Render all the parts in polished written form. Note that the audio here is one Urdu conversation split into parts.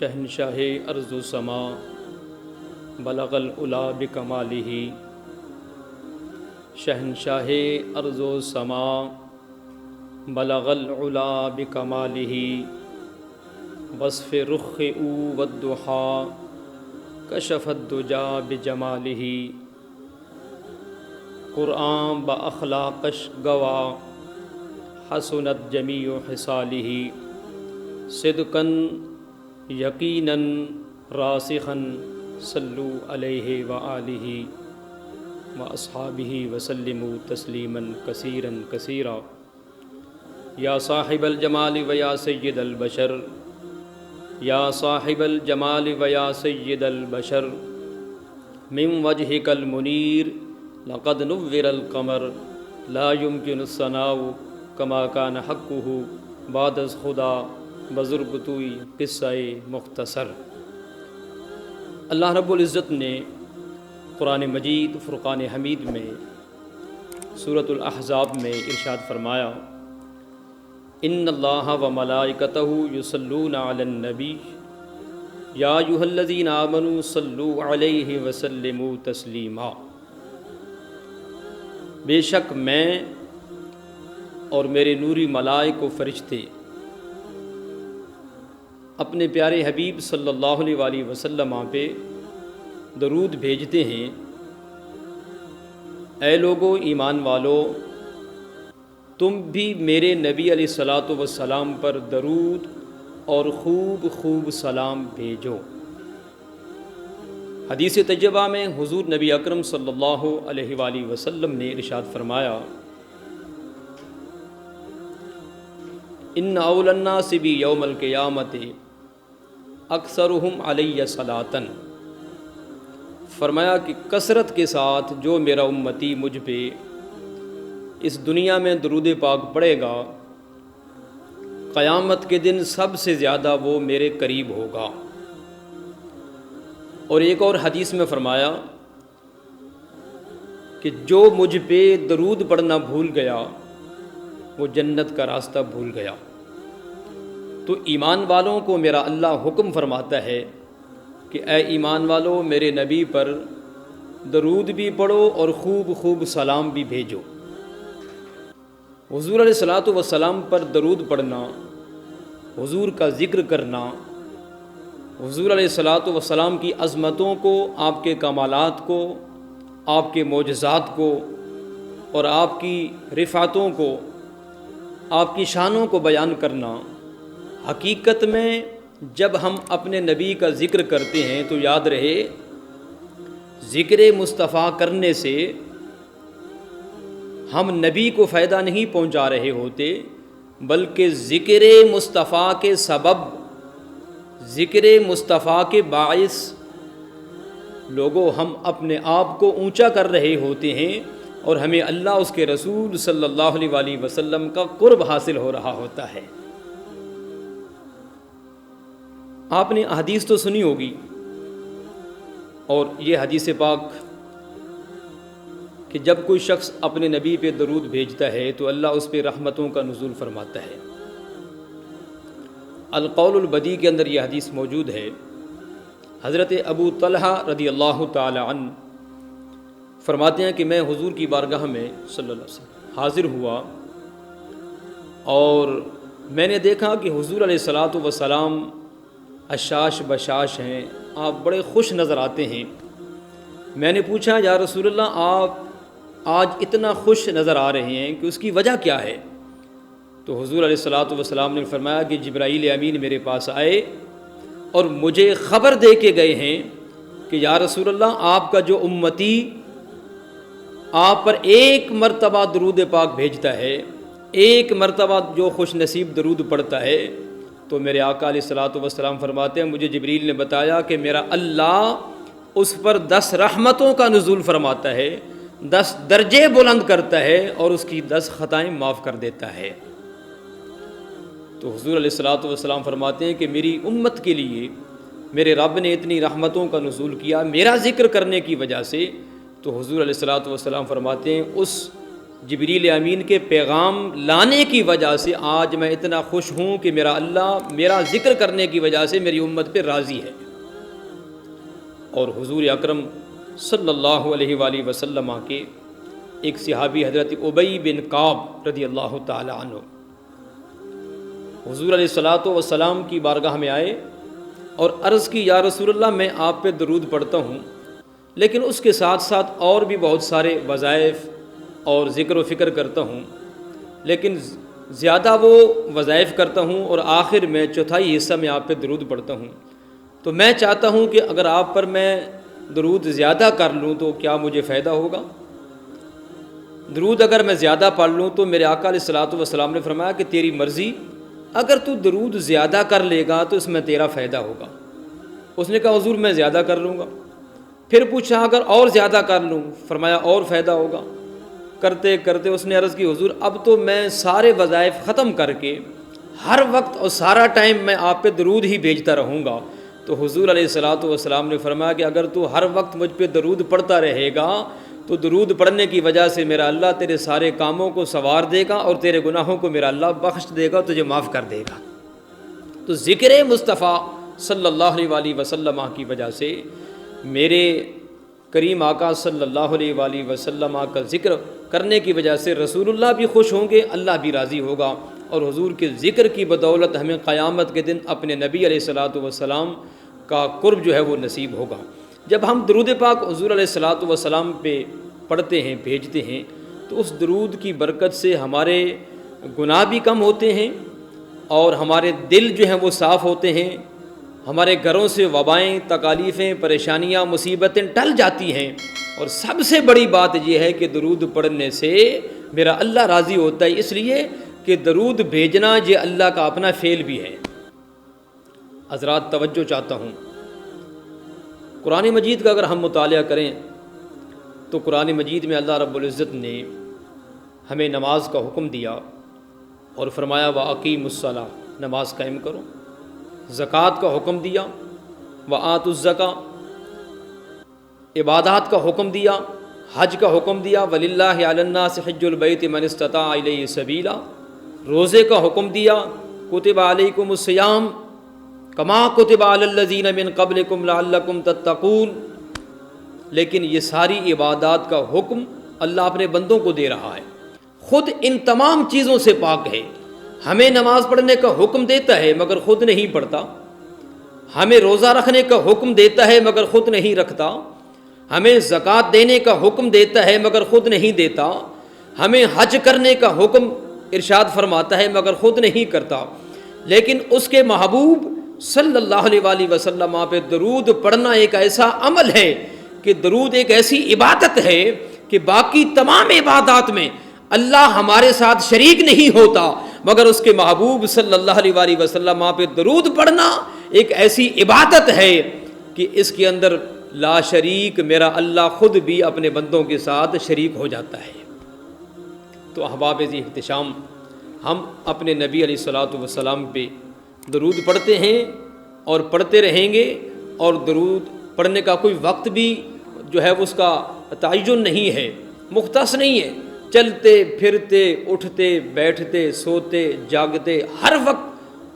شہنشاہ ارض و سما بلغ العلا بکمالہ، شہنشاہ ارض و سما بلغ العلا بکمالہ، وصف رخ او والضحیٰ کشف الدجا بجمالہ، قرآن باخلاقش گوا حسنت جمیع خصالہ، صدقاً یقیناً راسخاً صلو علیہ وآلہ واصحابہ وسلموا تسلیما کثیرا کثیرا۔ یا صاحب الجمال ویا سید البشر، یا صاحب الجمال ویا سید البشر، من وجہک المنیر لقد نور القمر، لا يمکن الثناء کما کان حقہ بعد از خدا بزرگ توئی قصہ مختصر۔ اللہ رب العزت نے قرآن مجید فرقان حمید میں سورۃ الاحزاب میں ارشاد فرمایا، ان اللہ و ملائکتہ یصلون علی النبی یا ایھا الذین آمنوا صلوا علیہ وسلموا تسلیما۔ بے شک میں اور میرے نوری ملائک و فرشتے اپنے پیارے حبیب صلی اللہ علیہ وآلہ وسلم پہ درود بھیجتے ہیں۔ اے لوگو ایمان والو، تم بھی میرے نبی علیہ الصلاۃ والسلام پر درود اور خوب خوب سلام بھیجو۔ حدیث طیبہ میں حضور نبی اکرم صلی اللہ علیہ وآلہ وسلم نے ارشاد فرمایا، ان اول الناس بی یوم القیامت اکثرہم علی صلاۃً، فرمایا کہ کثرت کے ساتھ جو میرا امتی مجھ پہ اس دنیا میں درود پاک پڑھے گا، قیامت کے دن سب سے زیادہ وہ میرے قریب ہوگا۔ اور ایک اور حدیث میں فرمایا کہ جو مجھ پہ درود پڑھنا بھول گیا وہ جنت کا راستہ بھول گیا۔ تو ایمان والوں کو میرا اللہ حکم فرماتا ہے کہ اے ایمان والو، میرے نبی پر درود بھی پڑھو اور خوب خوب سلام بھی بھیجو۔ حضور علیہ الصلاۃ والسلام پر درود پڑھنا، حضور کا ذکر کرنا، حضور علیہ الصلاۃ والسلام کی عظمتوں کو، آپ کے کمالات کو، آپ کے معجزات کو اور آپ کی رفعتوں کو، آپ کی شانوں کو بیان کرنا، حقیقت میں جب ہم اپنے نبی کا ذکر کرتے ہیں تو یاد رہے، ذکر مصطفیٰ کرنے سے ہم نبی کو فائدہ نہیں پہنچا رہے ہوتے، بلکہ ذکر مصطفیٰ کے سبب، ذکر مصطفیٰ کے باعث لوگوں ہم اپنے آپ کو اونچا کر رہے ہوتے ہیں اور ہمیں اللہ اس کے رسول صلی اللہ علیہ وآلہ وسلم کا قرب حاصل ہو رہا ہوتا ہے۔ آپ نے حدیث تو سنی ہوگی، اور یہ حدیث پاک کہ جب کوئی شخص اپنے نبی پہ درود بھیجتا ہے تو اللہ اس پہ رحمتوں کا نزول فرماتا ہے۔ القول البدیع کے اندر یہ حدیث موجود ہے۔ حضرت ابو طلحہ رضی اللہ تعالی عنہ فرماتے ہیں کہ میں حضور کی بارگاہ میں صلی اللہ علیہ وسلم حاضر ہوا اور میں نے دیکھا کہ حضور علیہ الصلاۃ والسلام اشاش بشاش ہیں، آپ بڑے خوش نظر آتے ہیں۔ میں نے پوچھا، یا رسول اللہ، آپ آج اتنا خوش نظر آ رہے ہیں کہ اس کی وجہ کیا ہے؟ تو حضور علیہ الصلاۃ والسلام نے فرمایا کہ جبرائیل امین میرے پاس آئے اور مجھے خبر دے کے گئے ہیں کہ یا رسول اللہ، آپ کا جو امتی آپ پر ایک مرتبہ درود پاک بھیجتا ہے، ایک مرتبہ جو خوش نصیب درود پڑھتا ہے، تو میرے آقا علیہ الصلاۃ والسلام فرماتے ہیں مجھے جبریل نے بتایا کہ میرا اللہ اس پر 10 رحمتوں کا نزول فرماتا ہے، 10 درجے بلند کرتا ہے اور اس کی 10 خطائیں معاف کر دیتا ہے۔ تو حضور علیہ الصلاۃ والسلام فرماتے ہیں کہ میری امت کے لیے میرے رب نے اتنی رحمتوں کا نزول کیا میرا ذکر کرنے کی وجہ سے۔ تو حضور علیہ الصلاۃ والسلام فرماتے ہیں اس جبریل امین کے پیغام لانے کی وجہ سے آج میں اتنا خوش ہوں کہ میرا اللہ میرا ذکر کرنے کی وجہ سے میری امت پہ راضی ہے۔ اور حضور اکرم صلی اللہ علیہ وآلہ وسلم کے ایک صحابی حضرت ابی بن کعب رضی اللہ تعالی عنہ حضور علیہ الصلاۃ والسلام کی بارگاہ میں آئے اور عرض کی، یا رسول اللہ میں آپ پہ درود پڑھتا ہوں، لیکن اس کے ساتھ ساتھ اور بھی بہت سارے وظائف اور ذکر و فکر کرتا ہوں، لیکن زیادہ وہ وظائف کرتا ہوں اور آخر میں چوتھائی حصہ میں آپ پہ درود پڑھتا ہوں، تو میں چاہتا ہوں کہ اگر آپ پر میں درود زیادہ کر لوں تو کیا مجھے فائدہ ہوگا؟ درود اگر میں زیادہ پڑھ لوں تو میرے آقا علیہ الصلوۃ والسلام نے فرمایا کہ تیری مرضی، اگر تو درود زیادہ کر لے گا تو اس میں تیرا فائدہ ہوگا۔ اس نے کہا حضور میں زیادہ کر لوں گا۔ پھر پوچھا اگر اور زیادہ کر لوں؟ فرمایا اور فائدہ ہوگا۔ کرتے کرتے اس نے عرض کی، حضور اب تو میں سارے وظائف ختم کر کے ہر وقت اور سارا ٹائم میں آپ پہ درود ہی بھیجتا رہوں گا۔ تو حضور علیہ الصلوۃ والسلام نے فرمایا کہ اگر تو ہر وقت مجھ پہ درود پڑھتا رہے گا تو درود پڑھنے کی وجہ سے میرا اللہ تیرے سارے کاموں کو سنوار دے گا اور تیرے گناہوں کو میرا اللہ بخش دے گا، تجھے معاف کر دے گا۔ تو ذکر مصطفیٰ صلی اللہ علیہ وآلہ وسلم کی وجہ سے میرے کریم آقا صلی اللہ علیہ وآلہ وسلم کا ذکر کرنے کی وجہ سے رسول اللہ بھی خوش ہوں گے، اللہ بھی راضی ہوگا، اور حضور کے ذکر کی بدولت ہمیں قیامت کے دن اپنے نبی علیہ الصلوۃ والسلام کا قرب جو ہے وہ نصیب ہوگا۔ جب ہم درود پاک حضور علیہ الصلوۃ والسلام پہ پڑھتے ہیں، بھیجتے ہیں، تو اس درود کی برکت سے ہمارے گناہ بھی کم ہوتے ہیں اور ہمارے دل جو ہیں وہ صاف ہوتے ہیں، ہمارے گھروں سے وبائیں، تکالیفیں، پریشانیاں، مصیبتیں ٹل جاتی ہیں، اور سب سے بڑی بات یہ ہے کہ درود پڑھنے سے میرا اللہ راضی ہوتا ہے، اس لیے کہ درود بھیجنا یہ اللہ کا اپنا فعل بھی ہے۔ حضرات توجہ چاہتا ہوں، قرآن مجید کا اگر ہم مطالعہ کریں تو قرآن مجید میں اللہ رب العزت نے ہمیں نماز کا حکم دیا اور فرمایا وَأَقِیمُوا الصَّلَاةَ، نماز قائم کرو۔ زکوٰۃ کا حکم دیا، وَآتُوا الزَّکَاۃَ، عبادات کا حکم دیا، حج کا حکم دیا، وَلِلَّهِ عَلَى النَّاسِ حِجُّ الْبَيْتِ مَنِ اسْتَطَاعَ إِلَيْهِ سَبِيلًا، روزے کا حکم دیا، كُتِبَ عَلَيْكُمُ الصِّيَامُ كَمَا كُتِبَ عَلَى الَّذِينَ مِن قَبْلِكُمْ لَعَلَّكُمْ تَتَّقُونَ۔ لیکن یہ ساری عبادات کا حکم اللہ اپنے بندوں کو دے رہا ہے، خود ان تمام چیزوں سے پاک ہے۔ ہمیں نماز پڑھنے کا حکم دیتا ہے مگر خود نہیں پڑھتا، ہمیں روزہ رکھنے کا حکم دیتا ہے مگر خود نہیں رکھتا، ہمیں زکوٰۃ دینے کا حکم دیتا ہے مگر خود نہیں دیتا، ہمیں حج کرنے کا حکم ارشاد فرماتا ہے مگر خود نہیں کرتا۔ لیکن اس کے محبوب صلی اللہ علیہ وآلہ وسلم پہ درود پڑھنا ایک ایسا عمل ہے کہ درود ایک ایسی عبادت ہے کہ باقی تمام عبادات میں اللہ ہمارے ساتھ شریک نہیں ہوتا، مگر اس کے محبوب صلی اللہ علیہ وآلہ وسلم پہ درود پڑھنا ایک ایسی عبادت ہے کہ اس کے اندر لا شریک میرا اللہ خود بھی اپنے بندوں کے ساتھ شریک ہو جاتا ہے۔ تو احباب ذی احتشام، ہم اپنے نبی علیہ الصلوۃ والسلام پہ درود پڑھتے ہیں اور پڑھتے رہیں گے، اور درود پڑھنے کا کوئی وقت بھی جو ہے اس کا تعین نہیں ہے، مختص نہیں ہے۔ چلتے پھرتے، اٹھتے بیٹھتے، سوتے جاگتے، ہر وقت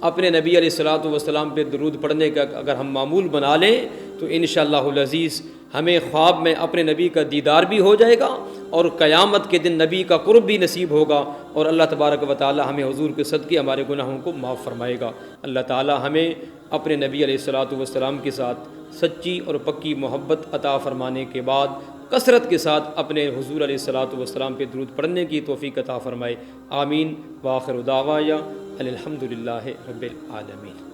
اپنے نبی علیہ الصلوۃ والسلام پہ درود پڑھنے کا اگر ہم معمول بنا لیں تو انشاءاللہ العزیز ہمیں خواب میں اپنے نبی کا دیدار بھی ہو جائے گا، اور قیامت کے دن نبی کا قرب بھی نصیب ہوگا، اور اللہ تبارک و تعالی ہمیں حضور کے صدقے ہمارے گناہوں کو معاف فرمائے گا۔ اللہ تعالی ہمیں اپنے نبی علیہ الصلوۃ والسلام کے ساتھ سچی اور پکی محبت عطا فرمانے کے بعد کثرت کے ساتھ اپنے حضور علیہ الصلوۃ والسلام پہ درود پڑھنے کی توفیق عطا فرمائے۔ آمین۔ وآخر دعوانا الحمد للہ رب العالمین۔